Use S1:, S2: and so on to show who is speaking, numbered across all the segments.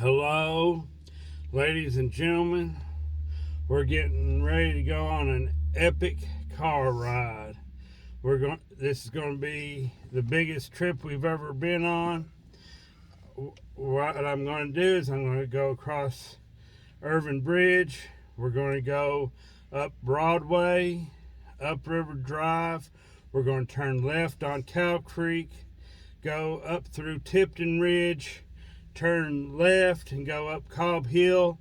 S1: Hello, ladies and gentlemen. We're getting ready to go on an epic car ride. This is going to be the biggest trip we've ever been on. What I'm going to do is I'm going to go across Irving Bridge. We're going to go up Broadway, up River Drive. We're going to turn left on Cow Creek, go up through Tipton Ridge, turn left and go up Cobb Hill,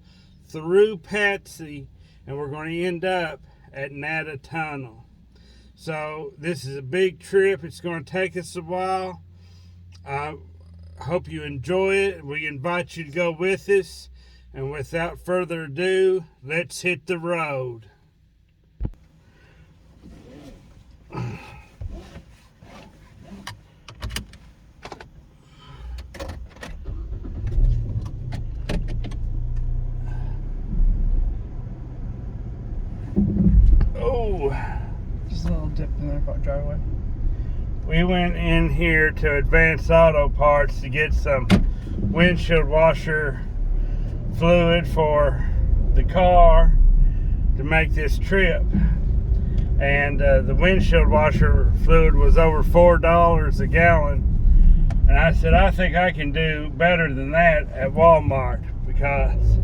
S1: through Patsy, and we're going to end up at Nata Tunnel. So this is a big trip. It's going to take us a while. I hope you enjoy it. We invite you to go with us. And without further ado, let's hit the road. Oh,
S2: just a little dip in their driveway.
S1: We went in here to Advanced Auto Parts to get some windshield washer fluid for the car to make this trip. And the windshield washer fluid was over $4 a gallon. And I said, I think I can do better than that at Walmart, because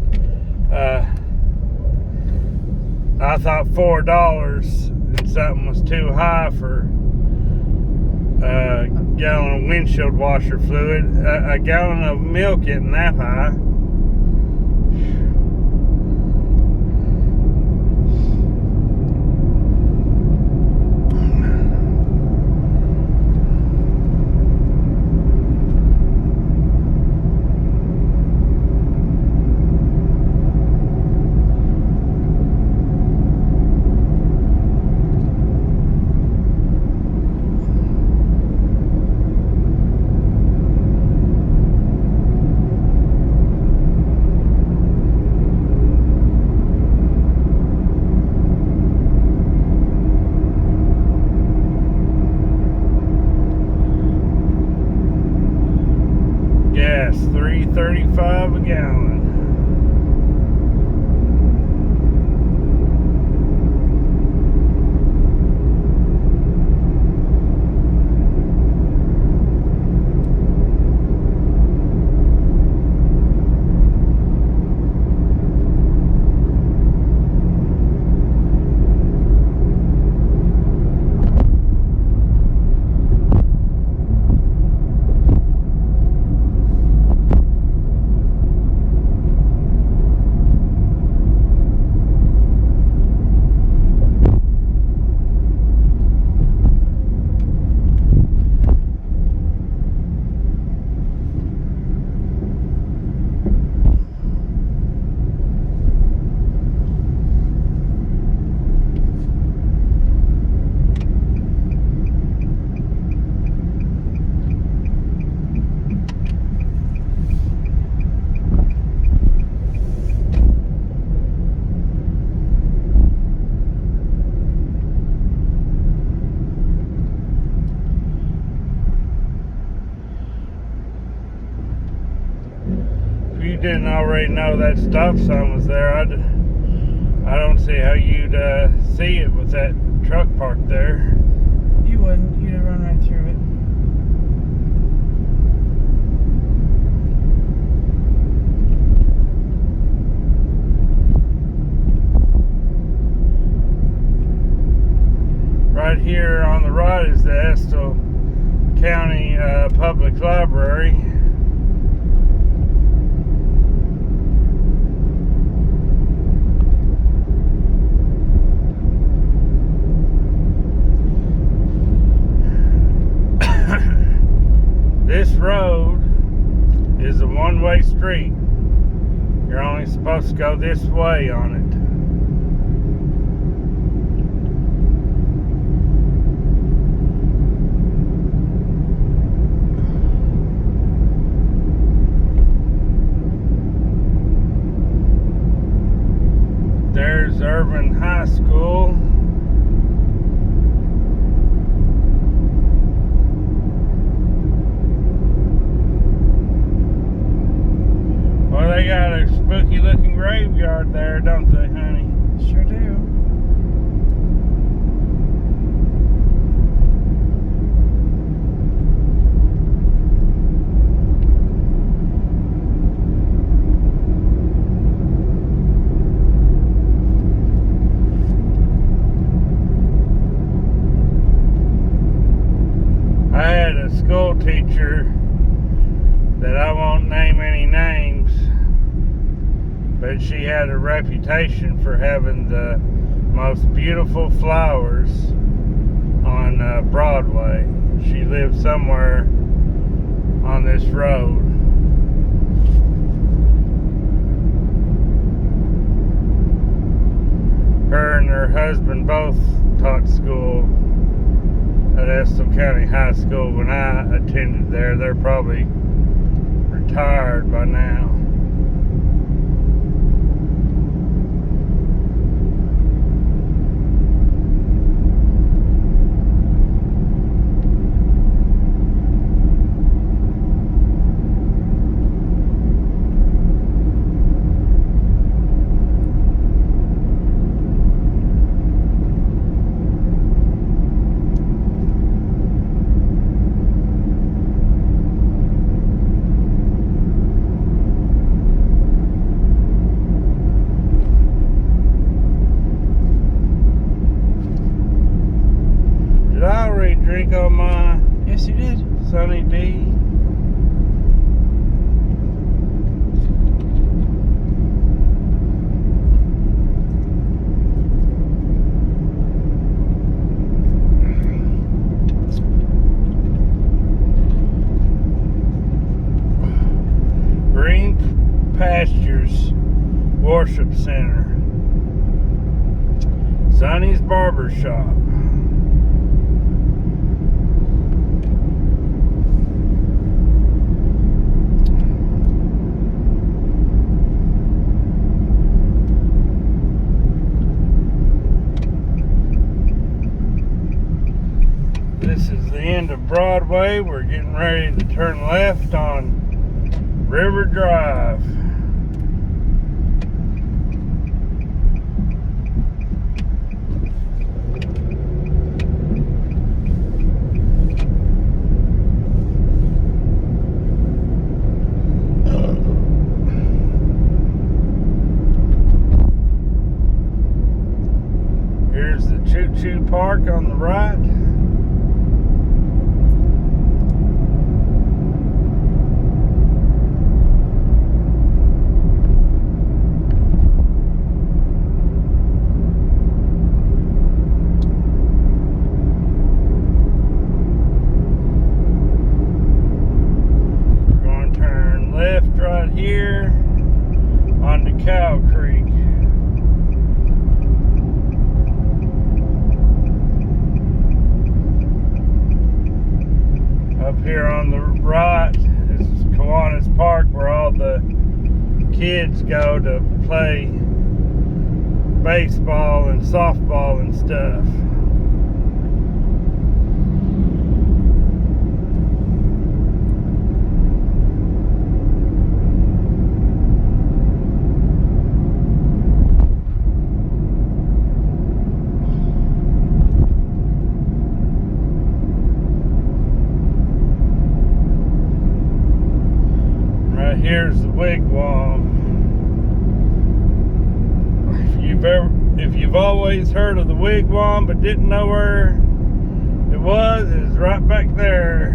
S1: I thought $4 and something was too high for a gallon of windshield washer fluid. A gallon of milk isn't that high. Gas, $3.35 a gallon. If you didn't already know that stop sign was there, I don't see how you'd see it with that truck parked there.
S2: You wouldn't. You'd have run right through it.
S1: Right here on the right is the Estill County Public Library. This road is a one-way street. You're only supposed to go this way on it. There's Irving High School. They got a spooky looking graveyard there, don't they, honey?
S2: Sure do.
S1: I had a school teacher that I won't name any names, but she had a reputation for having the most beautiful flowers on Broadway. She lived somewhere on this road. Her and her husband both taught school at Estill County High School when I attended there. They're probably retired by now. Did I already drink on my
S2: Yes, you did.
S1: Sunny D? Green Pastures Worship Center. Sonny's Barber Shop. This is the end of Broadway. We're getting ready to turn left on River Drive. Here's the Choo Choo Park on the right. We're going to turn left right here onto Cow Creek. Up here on the right is Kiwanis Park, where all the kids go to play baseball and softball and stuff. Here's the wigwam. If you've always heard of the wigwam but didn't know where it was, it's right back there.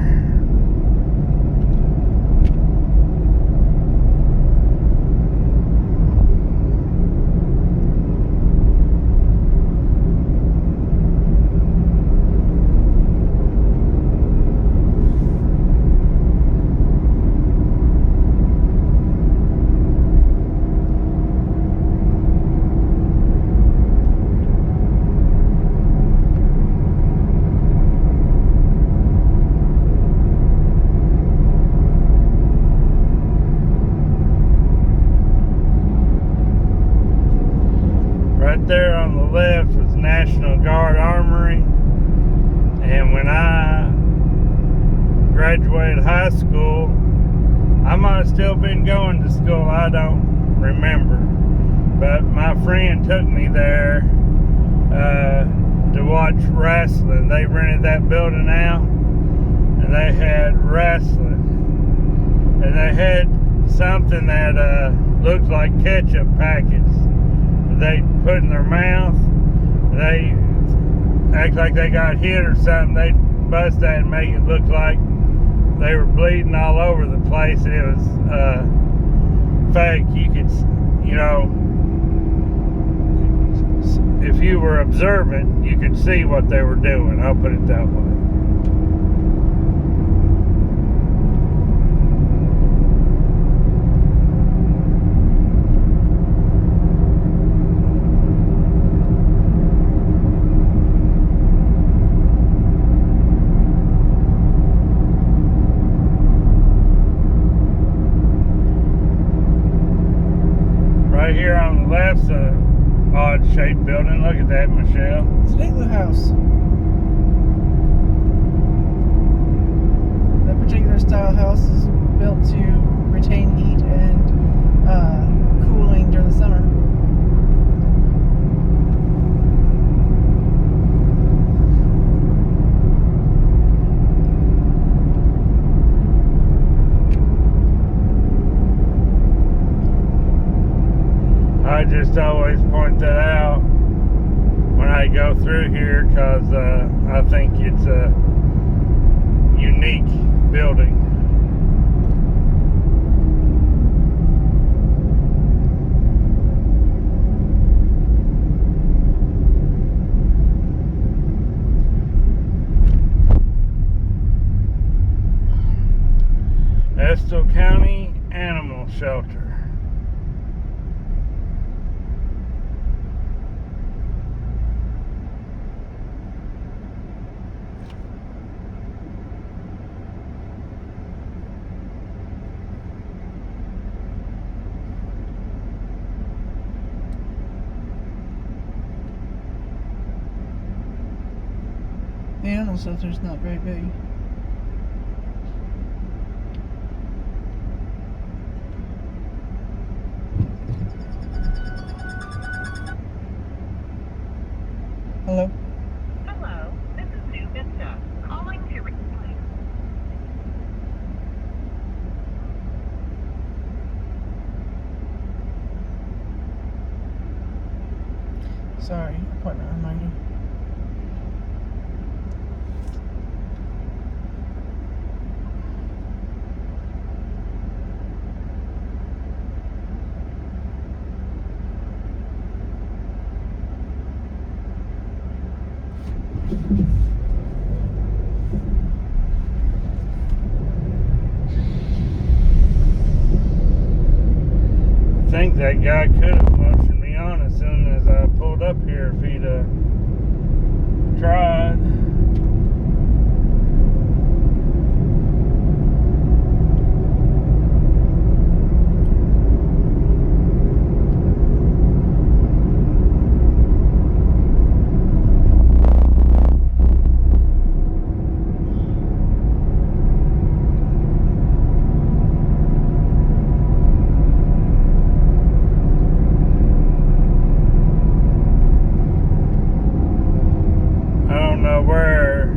S1: Right there on the left was National Guard Armory, and when I graduated high school, I might have still been going to school. I don't remember. But my friend took me there to watch wrestling. They rented that building out, and they had wrestling. And they had something that looked like ketchup packets. They put in their mouth. They act like they got hit or something. They bust that and make it look like they were bleeding all over the place, and it was fake. You could, you know, if you were observant, you could see what they were doing. I'll put it that way. Right here on the left's an odd-shaped building. Look at that, Michelle.
S2: It's an igloo house. That particular style house is built to retain heat and cooling during the summer.
S1: I just always point that out when I go through here because I think it's a unique building. Estill County Animal Shelter.
S2: The animal shelter's not very big. Hello?
S3: Hello, this is New Vista. Calling to
S2: Sorry, appointment reminder.
S1: I think that guy could have motioned me on as soon as I pulled up here if he'd tried. Where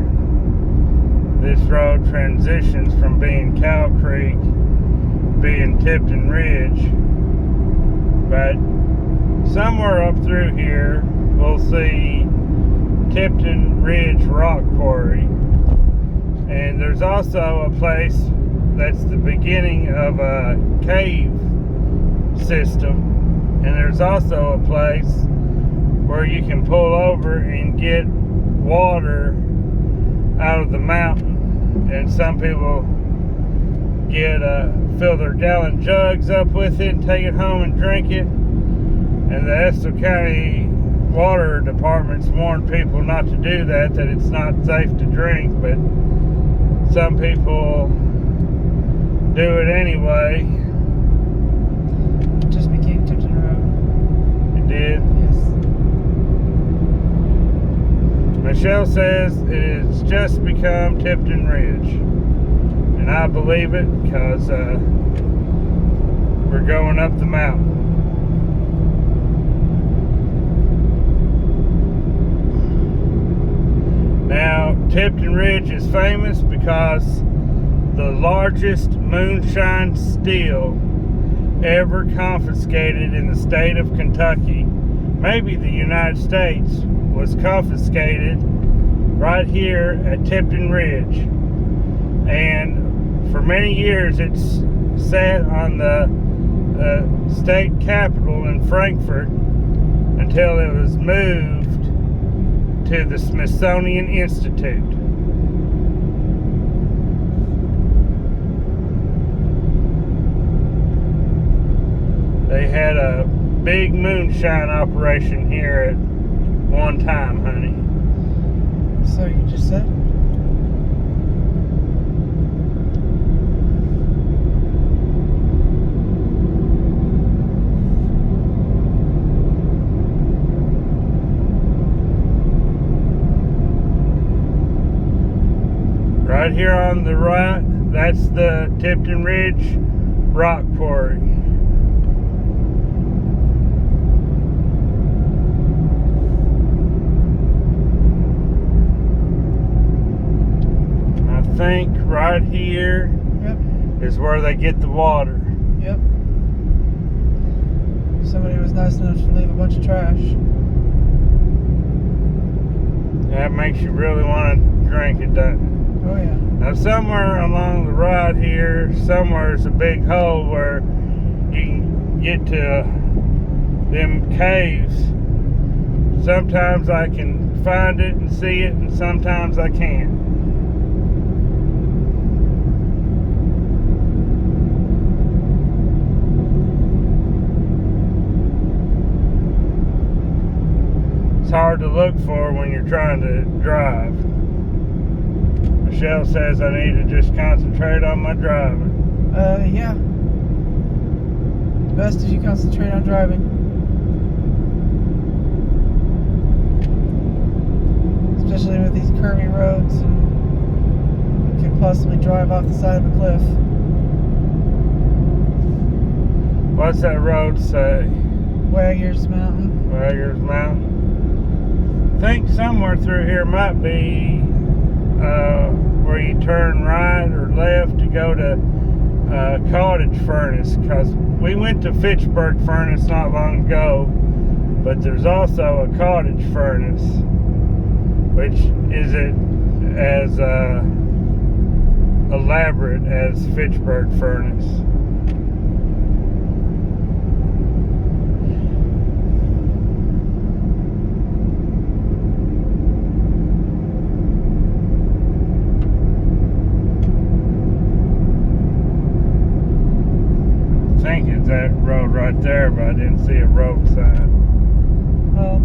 S1: this road transitions from being Cow Creek, being Tipton Ridge, but somewhere up through here we'll see Tipton Ridge Rock Quarry, and there's also a place that's the beginning of a cave system, and there's also a place where you can pull over and get water out of the mountain, and some people get fill their gallon jugs up with it and take it home and drink it. And the Estill County Water Department's warned people not to do that, that it's not safe to drink, but some people do it anyway.
S2: It just became Tipton Road.
S1: It did.
S2: Yes.
S1: Michelle says it's just become Tipton Ridge, and And I believe it because we're going up the mountain. Now, Tipton Ridge is famous because the largest moonshine still ever confiscated in the state of Kentucky, maybe the United States, was confiscated right here at Tipton Ridge. And for many years it's sat on the state capitol in Frankfort until it was moved to the Smithsonian Institute. They had a big moonshine operation here at one time, honey.
S2: So you just said?
S1: Right here on the right, that's the Tipton Ridge Rock Quarry. I think right here
S2: Yep.
S1: is where they get the water.
S2: Yep. Somebody was nice enough to leave a bunch of trash.
S1: That makes you really want to drink it, doesn't it?
S2: Oh yeah.
S1: Now somewhere along the right here, somewhere is a big hole where you can get to them caves. Sometimes I can find it and see it, and sometimes I can't. It's hard to look for when you're trying to drive. Michelle says I need to just concentrate on my driving.
S2: Yeah. Best if you concentrate on driving. Especially with these curvy roads, and you could possibly drive off the side of a cliff.
S1: What's that road say?
S2: Waggers Mountain.
S1: Waggers Mountain. I think somewhere through here might be where you turn right or left to go to Cottage Furnace, because we went to Fitchburg Furnace not long ago, but there's also a Cottage Furnace, which isn't as elaborate as Fitchburg Furnace. I think it's that road right there, but I didn't see a road sign.
S2: Well,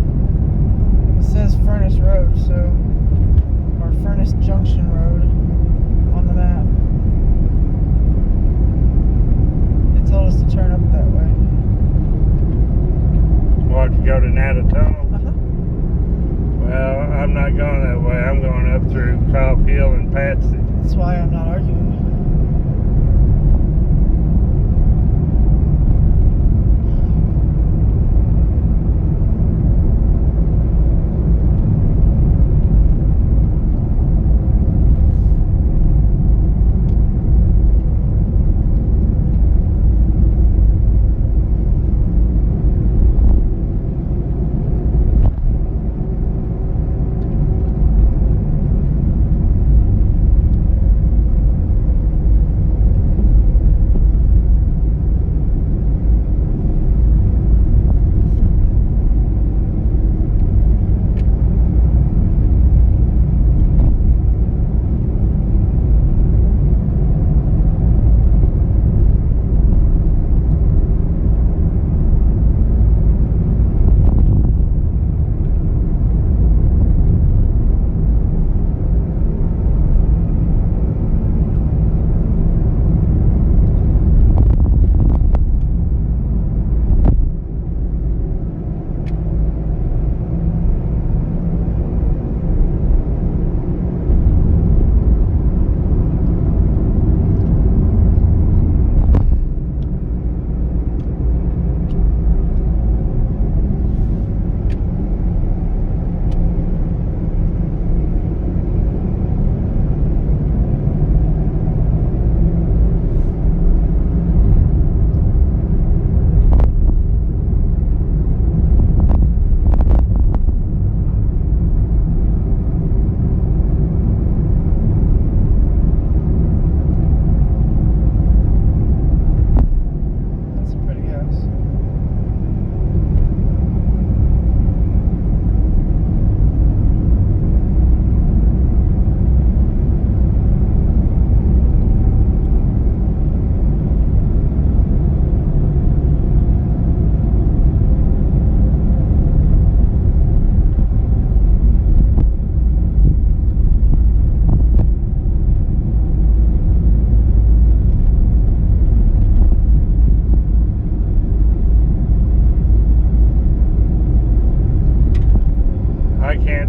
S2: it says Furnace Road, so, or Furnace Junction Road on the map. It told us to turn up that way.
S1: What, you go to Natatomo?
S2: Uh-huh.
S1: Well, I'm not going that way. I'm going up through Cobb Hill and Patsy.
S2: That's why I'm not arguing.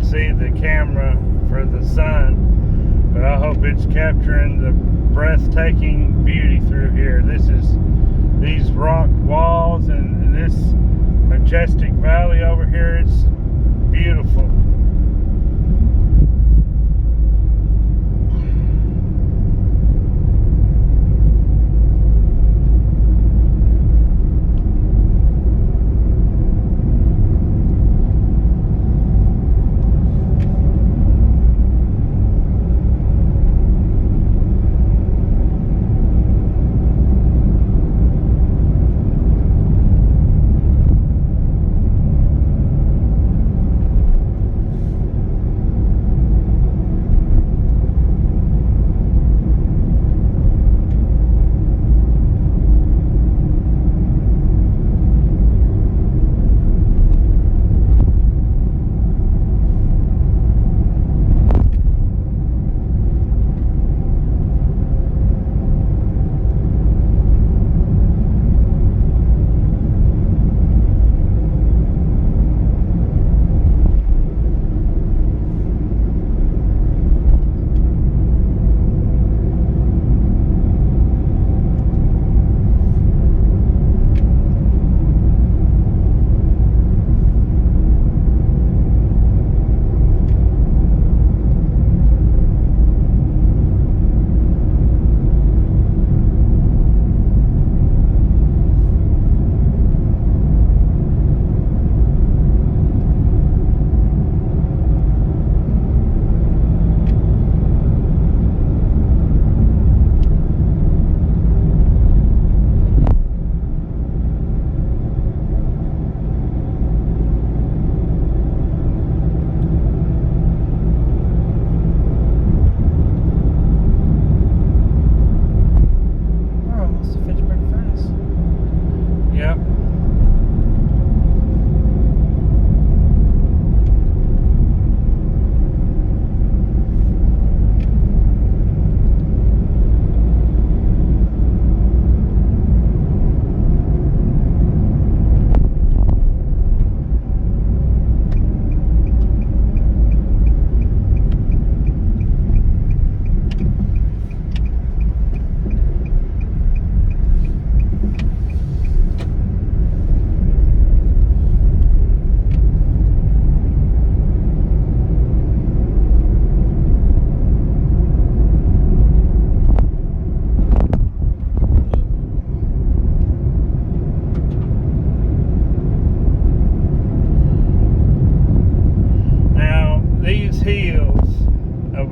S1: can't see the camera for the sun, but I hope it's capturing the breathtaking beauty through here. These rock walls and this majestic valley over here, it's beautiful.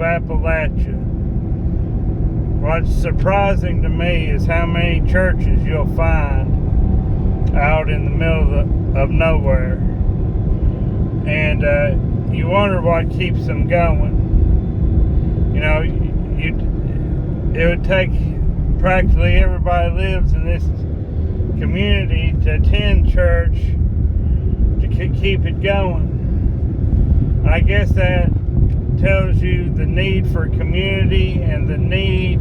S1: Appalachia. What's surprising to me is how many churches you'll find out in the middle of nowhere, and you wonder what keeps them going. You know, it would take practically everybody lives in this community to attend church to keep it going. I guess that tells you the need for community and the need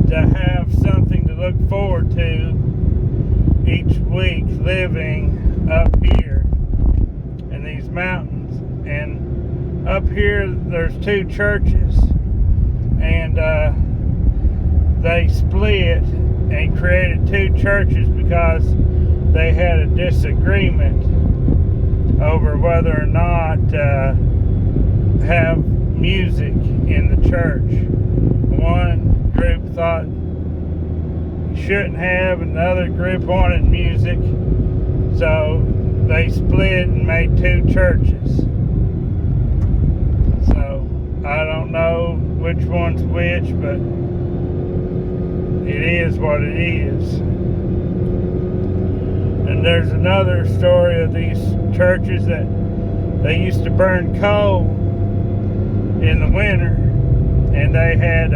S1: to have something to look forward to each week living up here in these mountains. And up here there's two churches, and they split and created two churches because they had a disagreement over whether or not have music in the church. One group thought you shouldn't have, and the other group wanted music, so they split and made two churches. So I don't know which one's which, but it is what it is. And there's another story of these churches that they used to burn coal in the winter, and they had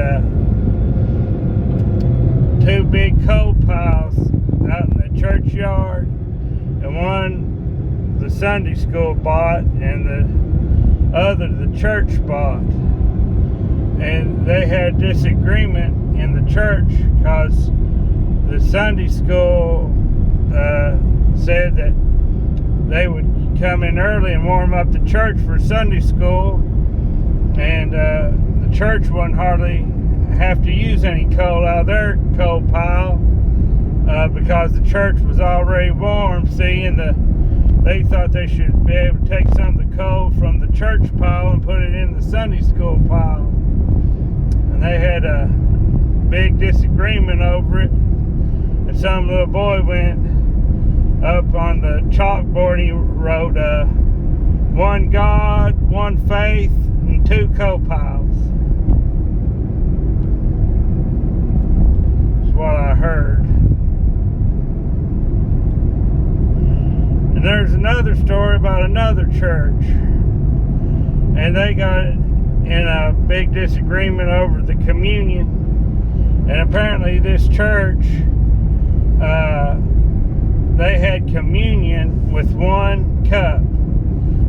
S1: two big coal piles out in the churchyard, and one the Sunday school bought and the other the church bought. And they had disagreement in the church because the Sunday school said that they would come in early and warm up the church for Sunday school, and the church wouldn't hardly have to use any coal out of their coal pile because the church was already warm. See, and they thought they should be able to take some of the coal from the church pile and put it in the Sunday school pile. And they had a big disagreement over it. And some little boy went up on the chalkboard and he wrote, one God, one faith, and two coal piles. That's what I heard. And there's another story about another church. And they got in a big disagreement over the communion. And apparently this church, they had communion with one cup.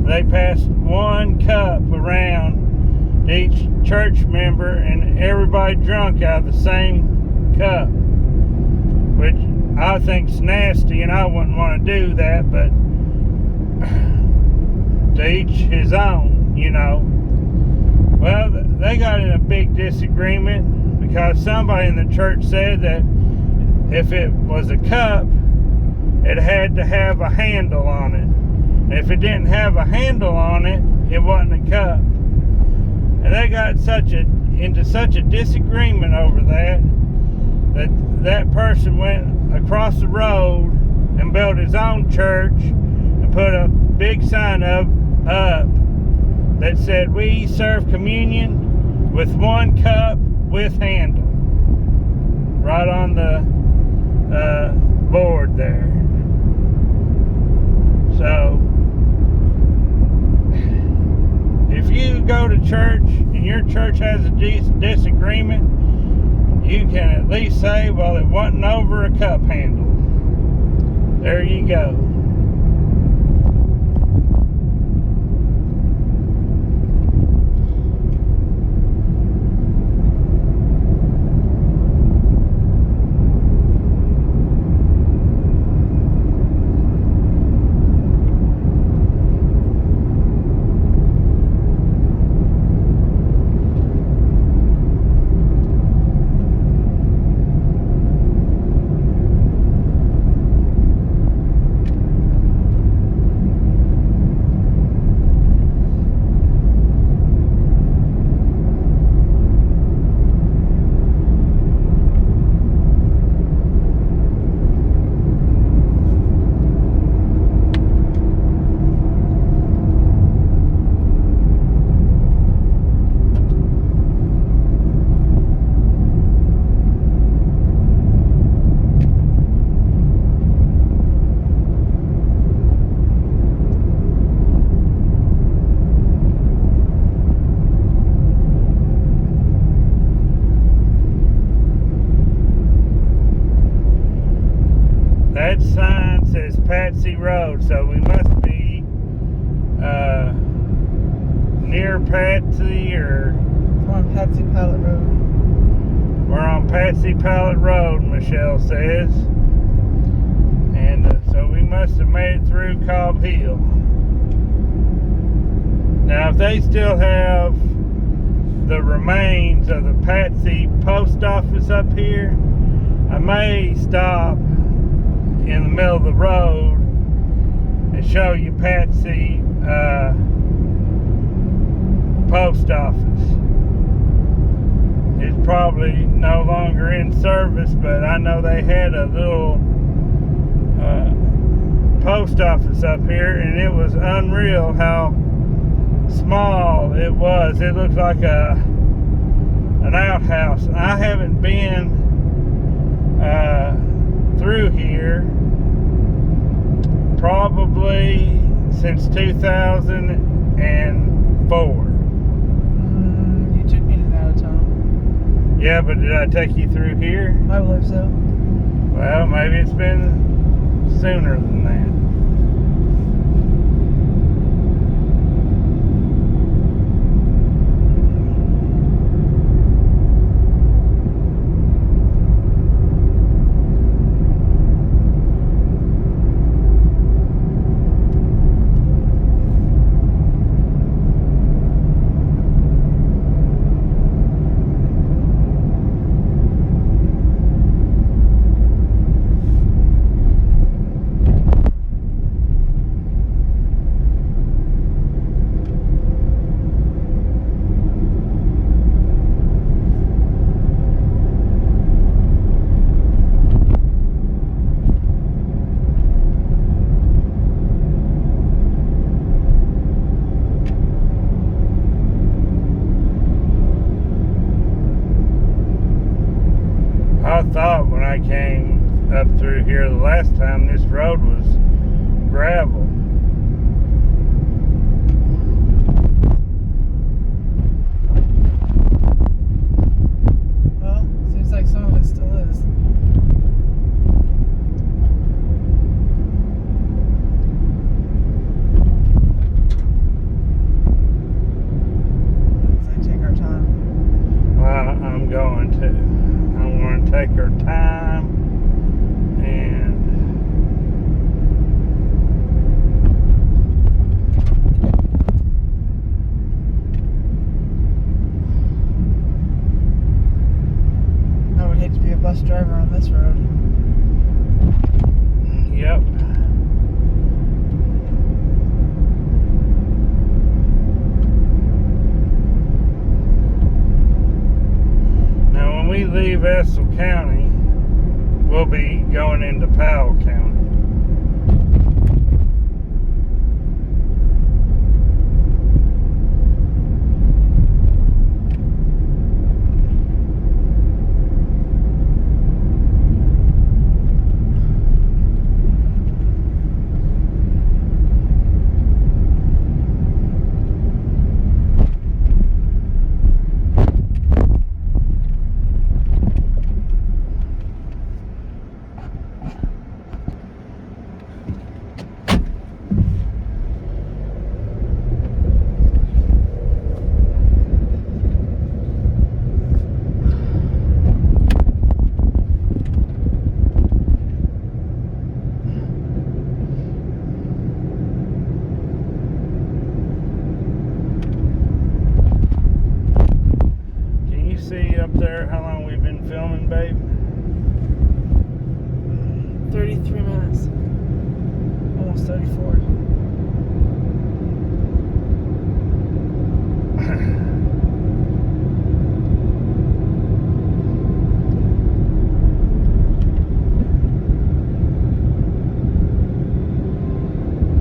S1: They passed one cup around to each church member, and everybody drunk out of the same cup, which I think's nasty, and I wouldn't want to do that, but to each his own, you know. Well, they got in a big disagreement because somebody in the church said that if it was a cup, it had to have a handle on it. And if it didn't have a handle on it, it wasn't a cup. And they got into such a disagreement over that person went across the road and built his own church and put a big sign up that said, "We serve communion with one cup with handle," right on the board there. So if you go to church and your church has a disagreement, you can at least say, well, it wasn't over a cup handle. There you go. That sign says Patsy Road, so we must be near Patsy, or
S2: We're on Patsy Pallet Road.
S1: we're on Patsy Pallet Road, Michelle says. And so we must have made it through Cobb Hill. Now, if they still have the remains of the Patsy post office up here, I may stop in the middle of the road and show you Patsy post office. It's probably no longer in service, but I know they had a little post office up here, and it was unreal how small it was. It looked like an outhouse. I haven't been through here probably since 2004.
S2: You took me to that out of town.
S1: Yeah, but did I take you through here?
S2: I believe so.
S1: Well, maybe it's been sooner than that. up through here the last time. This road was gravel.
S2: Well, seems like some of it still is. So take our time.
S1: Well, I'm going to take our time and
S2: I would hate to be a bus driver on this road.
S1: yep. Now, when we leave Estill County, we'll be going into Powell County. Can you see up there how long we've been filming, babe?
S2: 33 minutes. Almost 34.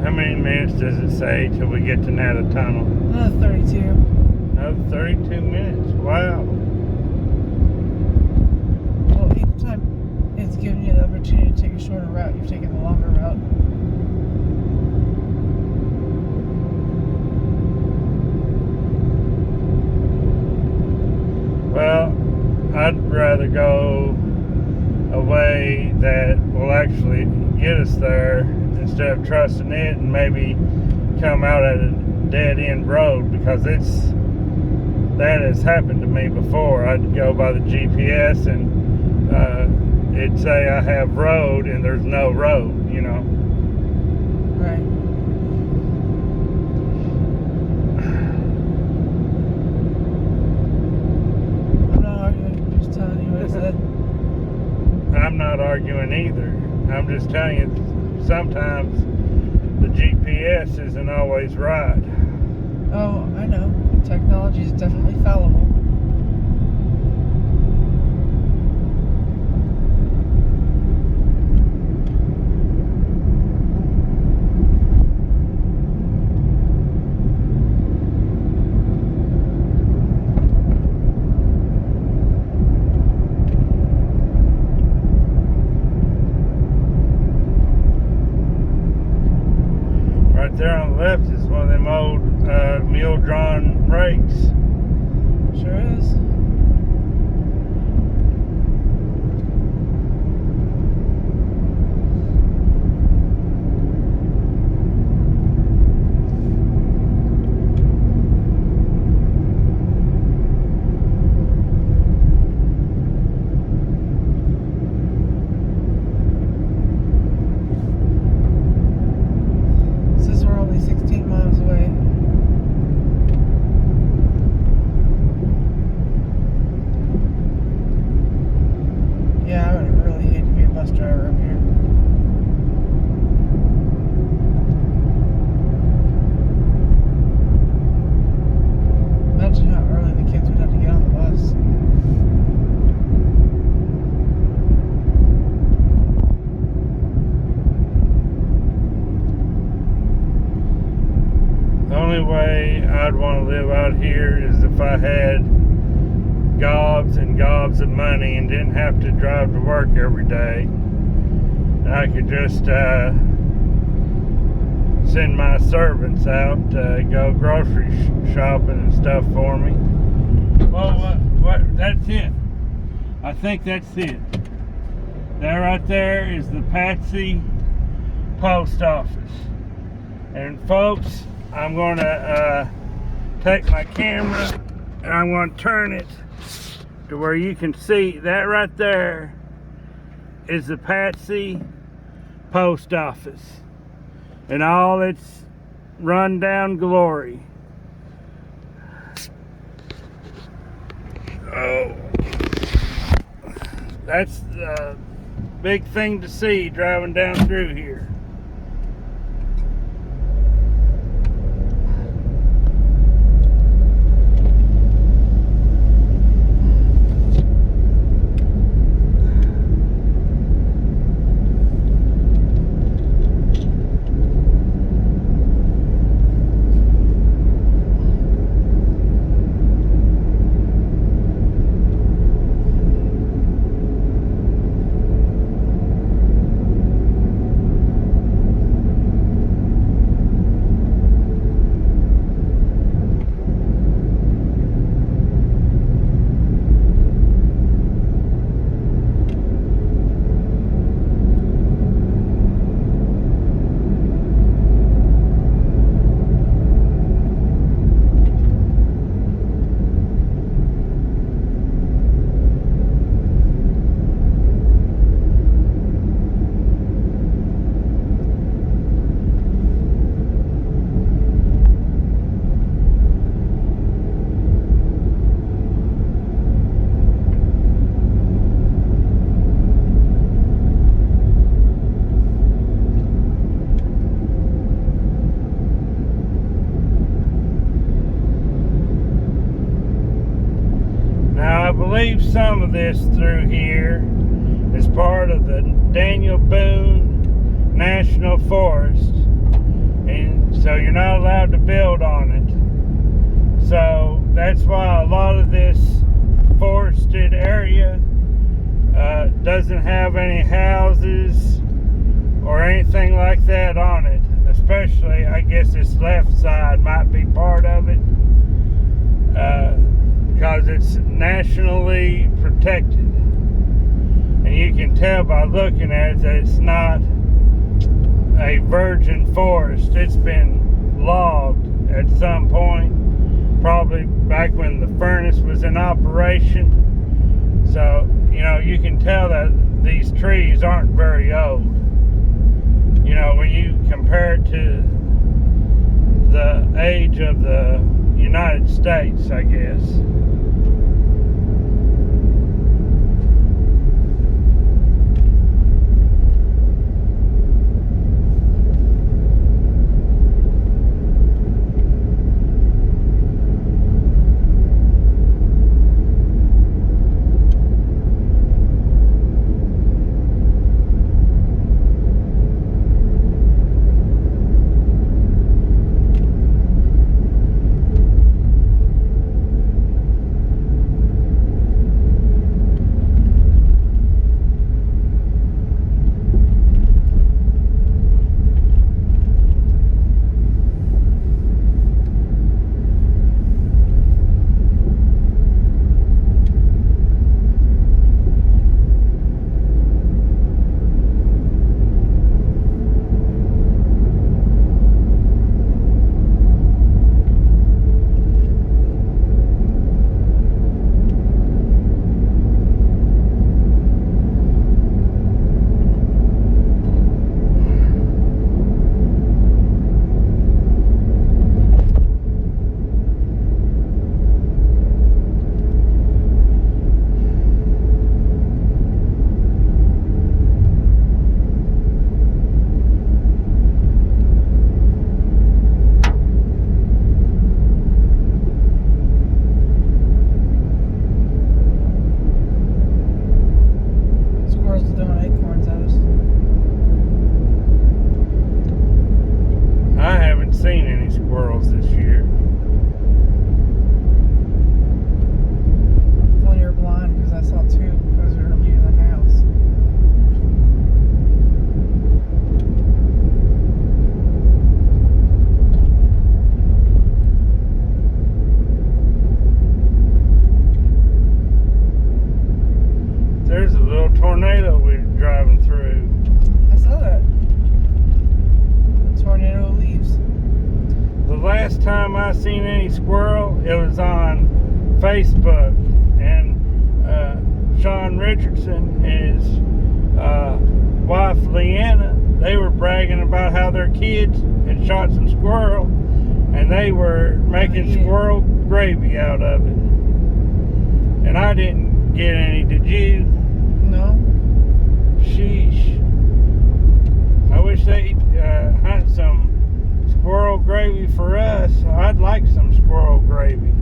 S1: How many minutes does it say till we get to Nata Tunnel?
S2: Another 32.
S1: Another 32 minutes. Wow.
S2: Well, each time it's giving you the opportunity to take a shorter route, you've taken the longer route.
S1: Well, I'd rather go a way that will actually get us there instead of trusting it and maybe come out at a dead end road, because that has happened to me before. I'd go by the GPS and it'd say I have road and there's no road, you know.
S2: Right. I'm not arguing, I'm just telling you what it said.
S1: I'm not arguing either. I'm just telling you, sometimes the GPS isn't always right.
S2: Oh, I know. Technology is definitely fallible.
S1: Right there on the left is one of them old mule-drawn rakes.
S2: Sure is. Says we're only 16 miles away. Yeah, I would really hate to be a bus driver up here. Imagine how early the kids would have to get on the bus.
S1: The only way I'd want to live out here is if I had gobs and gobs of money and didn't have to drive to work every day. I could just send my servants out to go grocery shopping and stuff for me. Well, what? That's it. I think that's it. That right there is the Patsy post office. And folks, I'm going to take my camera and I'm going to turn it to where you can see that right there is the Patsy post office in all its rundown glory. Oh, that's the big thing to see driving down through here. I believe some of this through here is part of the Daniel Boone National Forest, and so you're not allowed to build on it. So that's why a lot of this forested area doesn't have any houses or anything like that on it. Especially, I guess this left side might be part of it. Because it's nationally protected, and you can tell by looking at it that it's not a virgin forest. It's been logged at some point, probably back when the furnace was in operation. So, you know, you can tell that these trees aren't very old. You know, when you compare it to the age of the United States, I guess. seen any squirrel. It was on Facebook, and Sean Richardson and his wife Leanna, they were bragging about how their kids had shot some squirrel, and they were making squirrel gravy out of it. And I didn't get any. Did you?
S2: No.
S1: Sheesh. I wish they'd hunt some squirrel gravy for us. I'd like some squirrel gravy.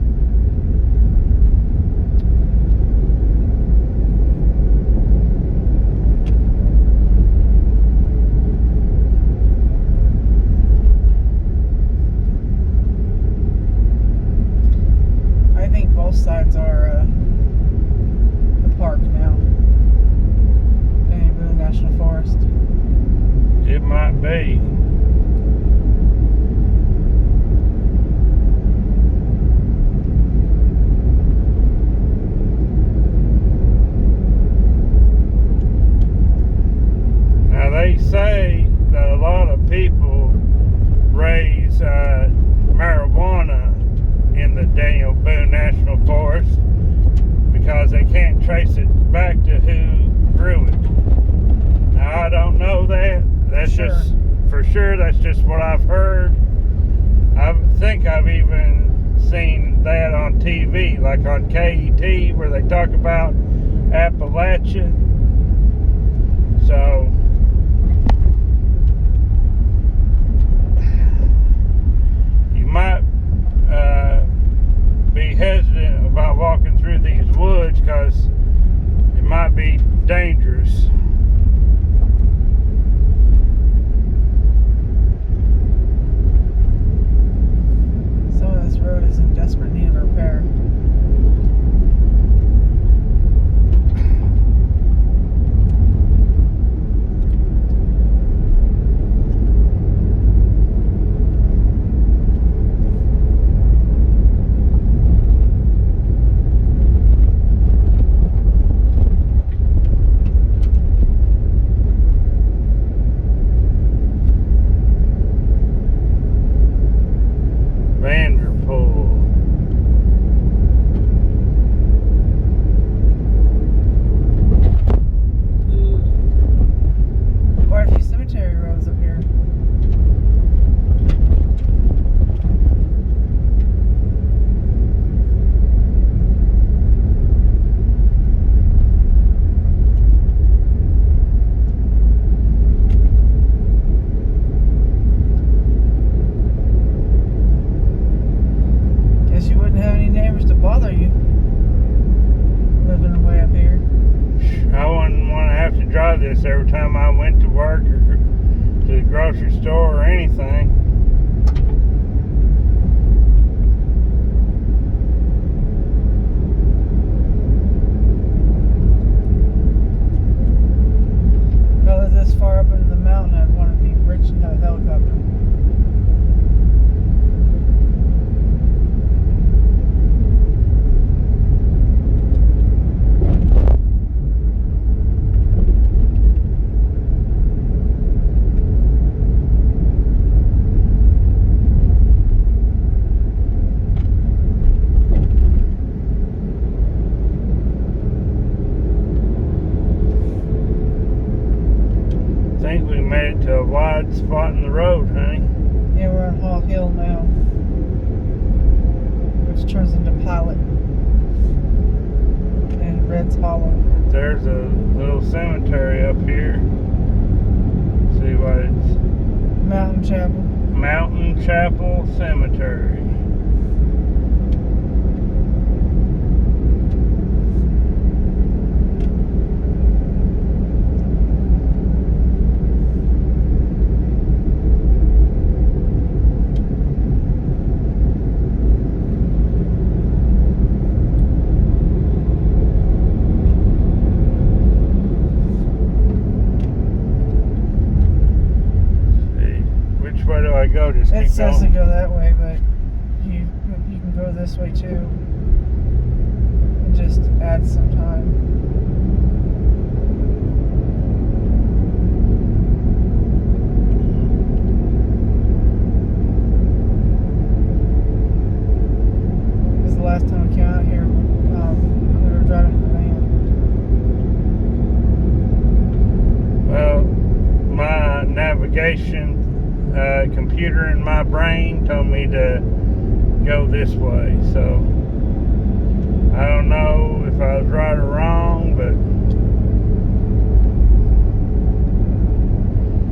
S2: I think both sides are the park now. Boone National Forest.
S1: It might be. Now they say that a lot of people raise marijuana in the Daniel Boone National Forest because they can't trace it back to who grew it. Now I don't know that. That's
S2: Sure.
S1: just for sure. That's just what I've heard. I think I've even seen that on TV, like on KET, where they talk about Appalachia. So you might be hesitant about walking through these woods because it might be dangerous.
S2: Some of this road is in desperate need of repair.
S1: Vanderpool.
S2: Quite a few cemetery roads up here. Guess you wouldn't have any neighbors to bother you living way up here.
S1: I wouldn't want to have to drive this every time I went to work or to the grocery store or anything.
S2: If I lived this far up into the mountain, I'd want to be rich and have a helicopter.
S1: I think we made it to a wide spot in the road, honey.
S2: Yeah, we're on Hall Hill now, which turns into Pilot and Red's Hollow.
S1: There's a little cemetery up here. See what it's
S2: Mountain Chapel.
S1: Mountain Chapel Cemetery. Which way do I go? Just
S2: It
S1: keep
S2: says to
S1: going.
S2: go that way, but you can go this way too. And just add some time.
S1: navigation computer in my brain told me to go this way. So I don't know if I was right or wrong, but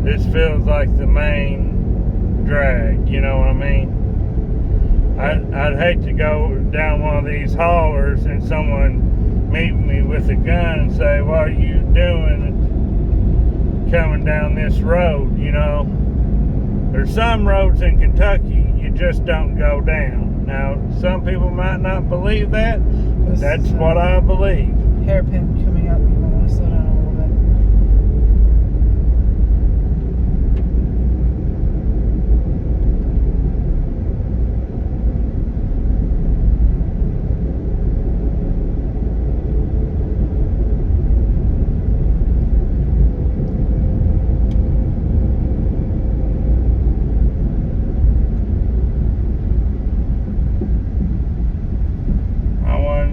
S1: this feels like the main drag, you know what I mean? I'd hate to go down one of these haulers and someone meet me with a gun and say, what are you doing coming down this road, you know? There's some roads in Kentucky you just don't go down. Now, some people might not believe that, but
S2: This
S1: that's
S2: is,
S1: what I believe.
S2: Hairpin coming up. You might want to slow down a little bit.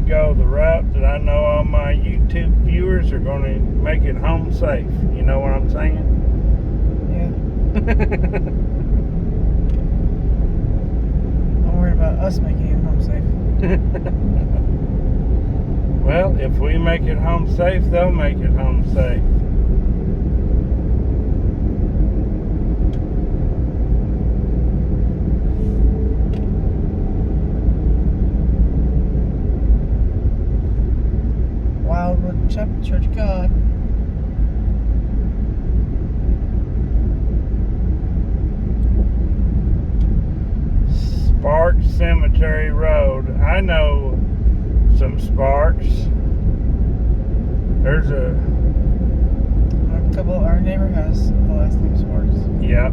S1: Go the route that I know all my YouTube viewers are going to make it home safe. You know what I'm saying?
S2: Yeah. I'm worried about us making it home safe.
S1: Well, if we make it home safe, they'll make it home safe.
S2: Wildwood Church of God.
S1: Sparks Cemetery Road. I know some Sparks. There's a
S2: couple. Our neighbor has the last name Sparks.
S1: Yep.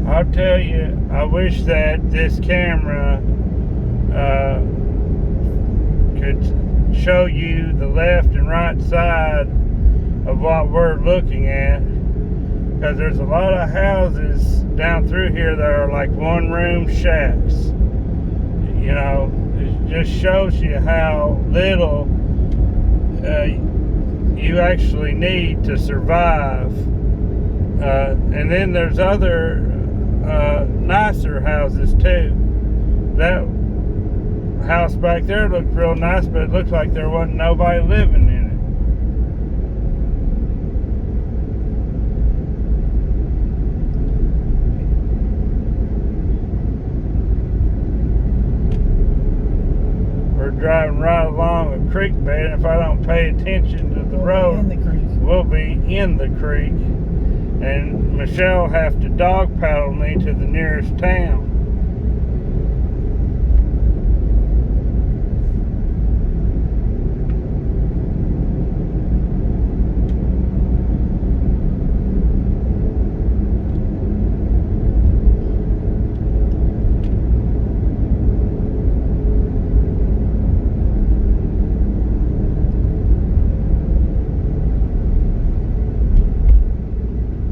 S1: I'll tell you, I wish that this camera could show you the left and right side of what we're looking at, because there's a lot of houses down through here that are like one-room shacks. You know, it just shows you how little you actually need to survive. And then there's other nicer houses too. That house back there looked real nice, but it looked like there wasn't nobody living in it. We're driving right along a creek bed, and if I don't pay attention to the road,
S2: In the creek.
S1: we'll be in the creek. And Michelle have to dog paddle me to the nearest town.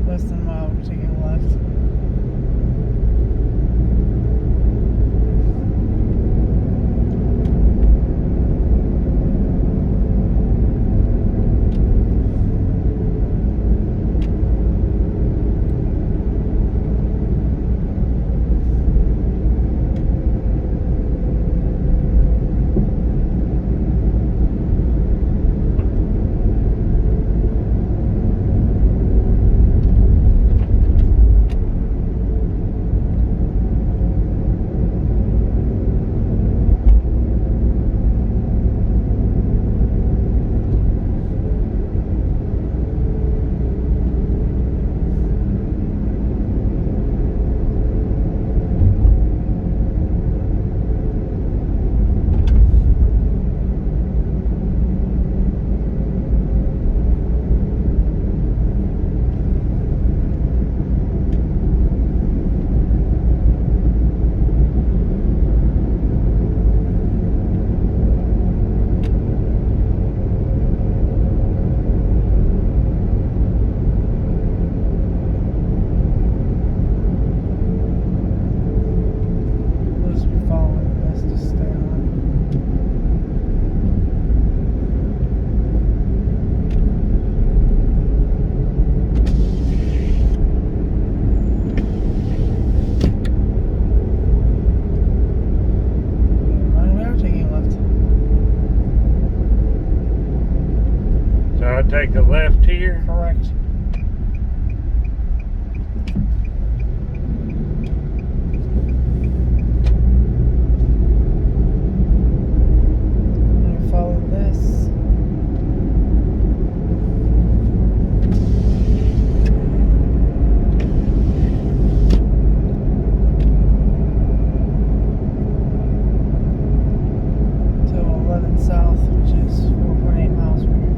S2: Less than a mile, we're taking a left.
S1: take a left here.
S2: Correct. And follow this. To 11 south, which is 4.8 miles from here.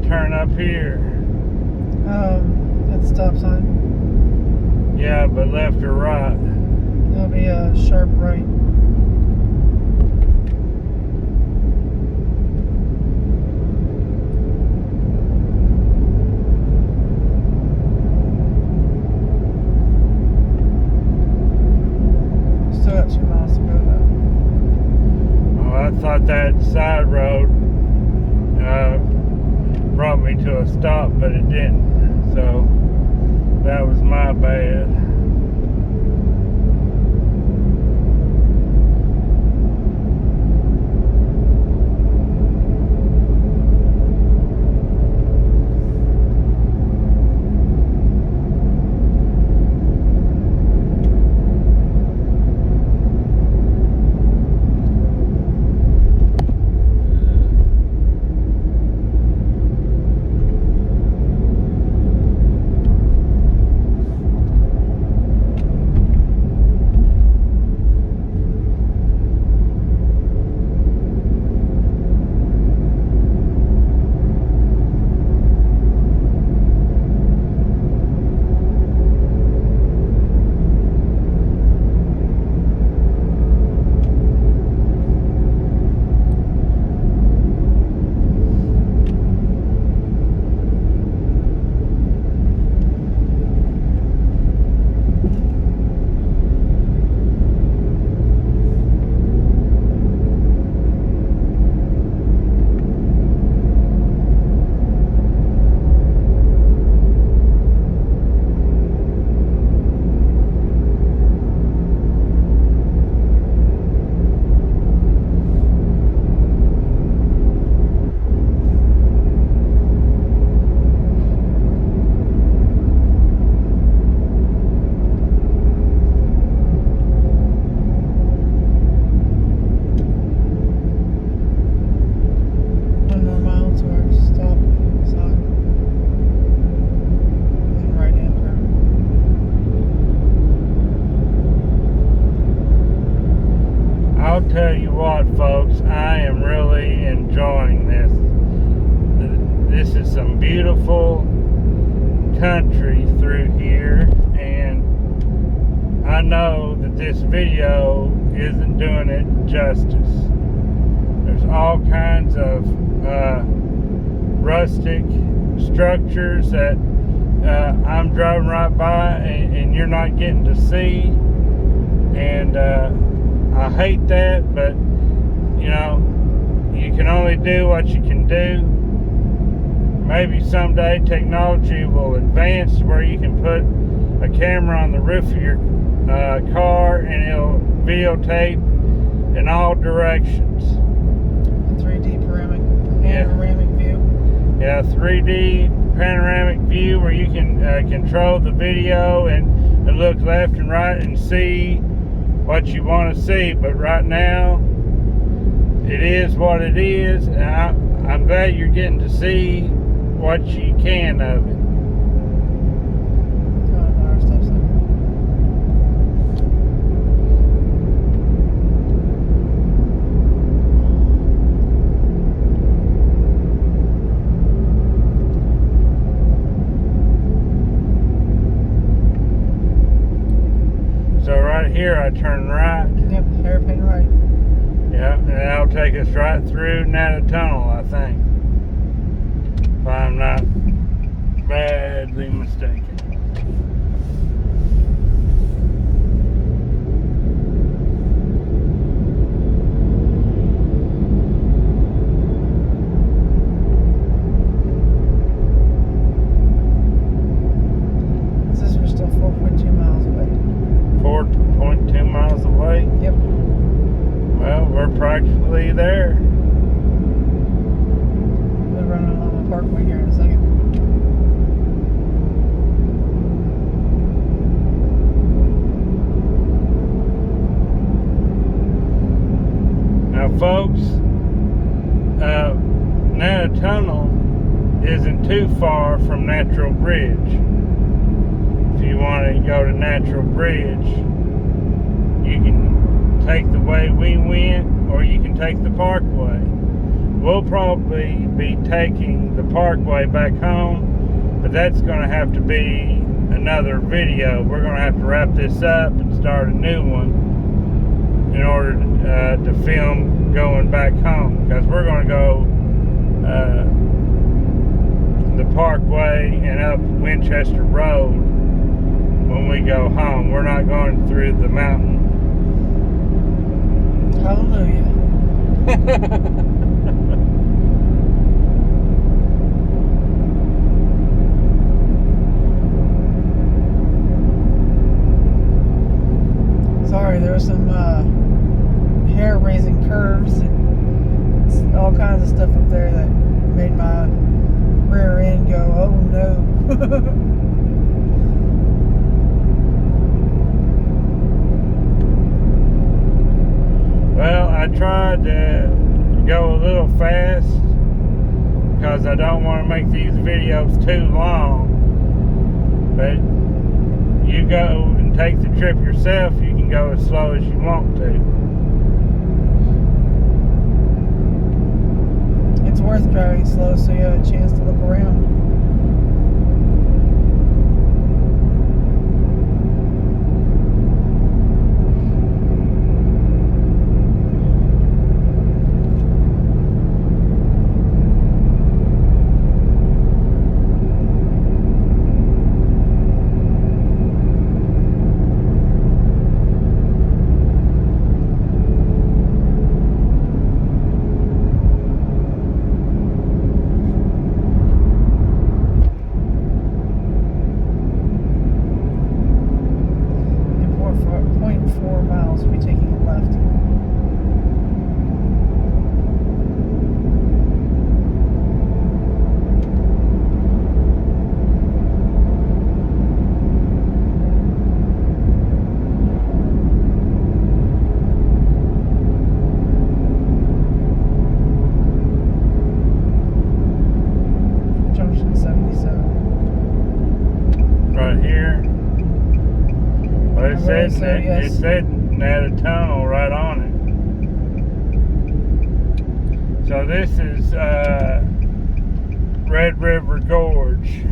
S1: turn up here.
S2: At the stop sign.
S1: Yeah, but left or right?
S2: It'll be a sharp right. Still got 2 miles to go though.
S1: Oh, I thought that side road brought me to a stop, but it didn't. So that was my bad. I'll tell you what, folks, I am really enjoying this. This is some beautiful country through here, and I know that this video isn't doing it justice. There's all kinds of rustic structures that I'm driving right by and you're not getting to see, and I hate that, but you know, you can only do what you can do. Maybe someday technology will advance where you can put a camera on the roof of your car and it'll videotape in all directions.
S2: 3D panoramic view.
S1: Yeah, 3D panoramic view where you can control the video and look left and right and see what you want to see. But right now, it is what it is, and I'm glad you're getting to see what you can of it. So right here, I turn right.
S2: Yep, hairpin right.
S1: Yeah, and that'll take us right through Nata Tunnel, I think, if I'm not badly mistaken.
S2: Says we're still 4.2 miles away.
S1: 4.2 miles away.
S2: Yep.
S1: Well, we're practically there.
S2: We're running along the parkway here in a second.
S1: Now, folks, Nata Tunnel isn't too far from Natural Bridge. If you want to go to Natural Bridge, you can take the way we went, or you can take the Parkway. we'll probably be taking the Parkway back home, but that's going to have to be another video. We're going to have to wrap this up and start a new one in order to film going back home, because we're going to go the Parkway and up Winchester Road when we go home. We're not going through the mountain.
S2: Hallelujah. Sorry, there were some hair-raising curves and all kinds of stuff up there that made my rear end go, oh no.
S1: Well, I tried to go a little fast because I don't want to make these videos too long. But you go and take the trip yourself, you can go as slow as you want to.
S2: It's worth driving slow so you have a chance to look around.
S1: It said had a tunnel right on it. So this is Red River Gorge.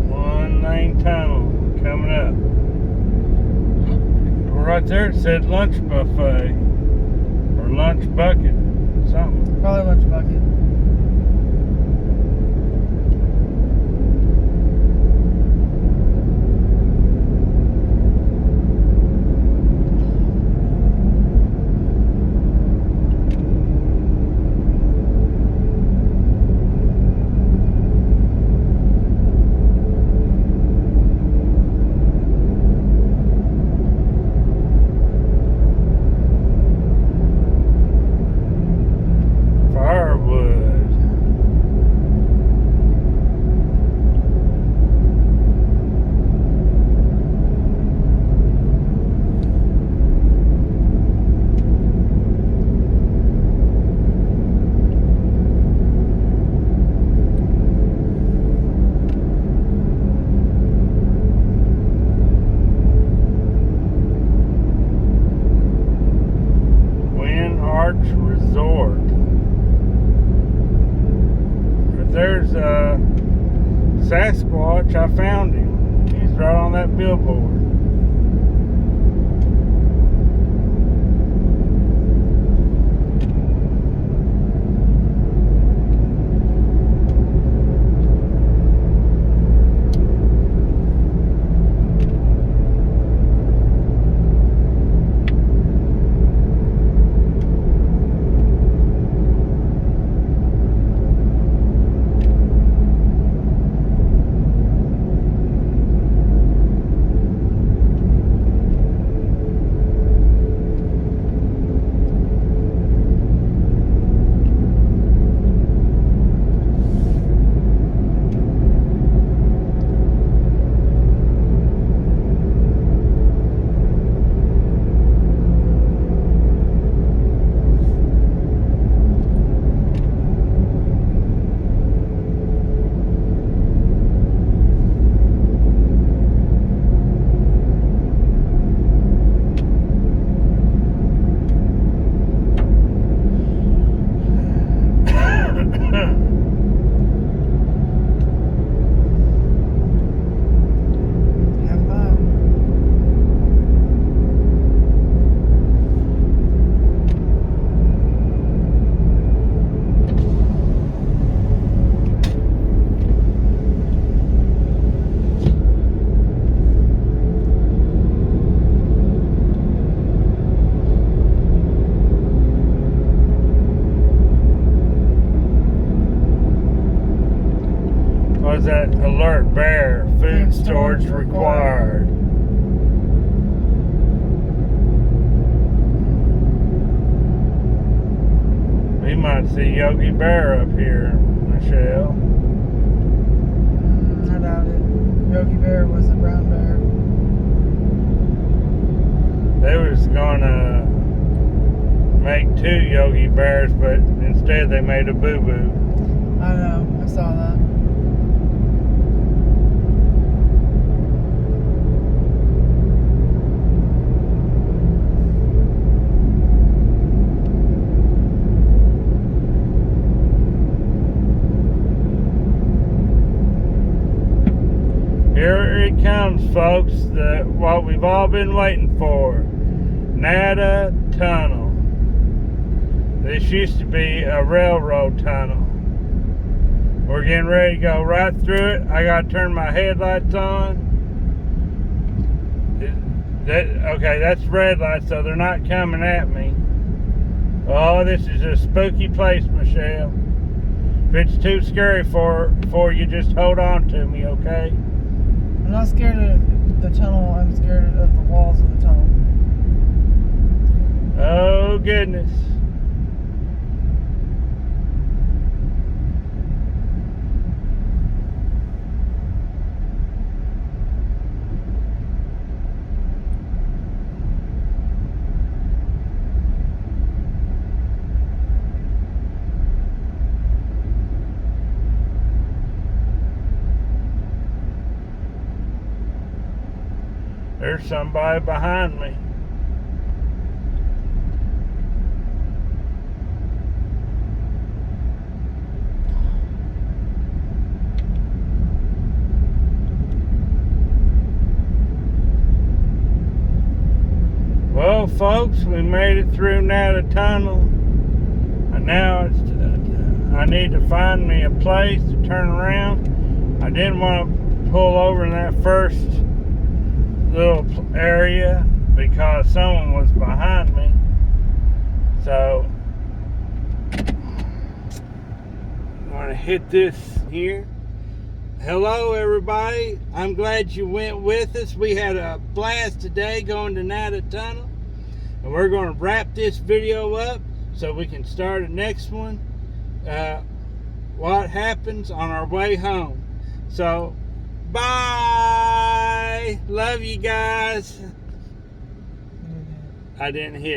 S1: One-lane tunnel coming up. Right there it said lunch buffet or lunch bucket, something.
S2: Probably lunch bucket.
S1: Resort. But there's Sasquatch. I found him. He's right on that billboard. that alert bear? Food storage required. We might see Yogi Bear up here, Michelle.
S2: I doubt it. Yogi Bear was a brown bear.
S1: They was gonna make 2 Yogi Bears, but instead they made a boo-boo.
S2: I know, I saw that.
S1: Here it comes, folks. What we've all been waiting for. Nada Tunnel. This used to be a railroad tunnel. We're getting ready to go right through it. I gotta turn my headlights on. Okay, that's red light, so they're not coming at me. Oh, this is a spooky place, Michelle. If it's too scary for you, just hold on to me, okay?
S2: I'm not scared of the tunnel, I'm scared of the walls of the tunnel.
S1: Oh, goodness. There's somebody behind me. Well, folks, we made it through Nada Tunnel, and now I need to find me a place to turn around. I didn't want to pull over in that first little area because someone was behind me. So I'm going to hit this here. Hello, everybody. I'm glad you went with us. We had a blast today going to Nada Tunnel, and we're going to wrap this video up so we can start a next one. What happens on our way home. So bye. Love you guys. I didn't hit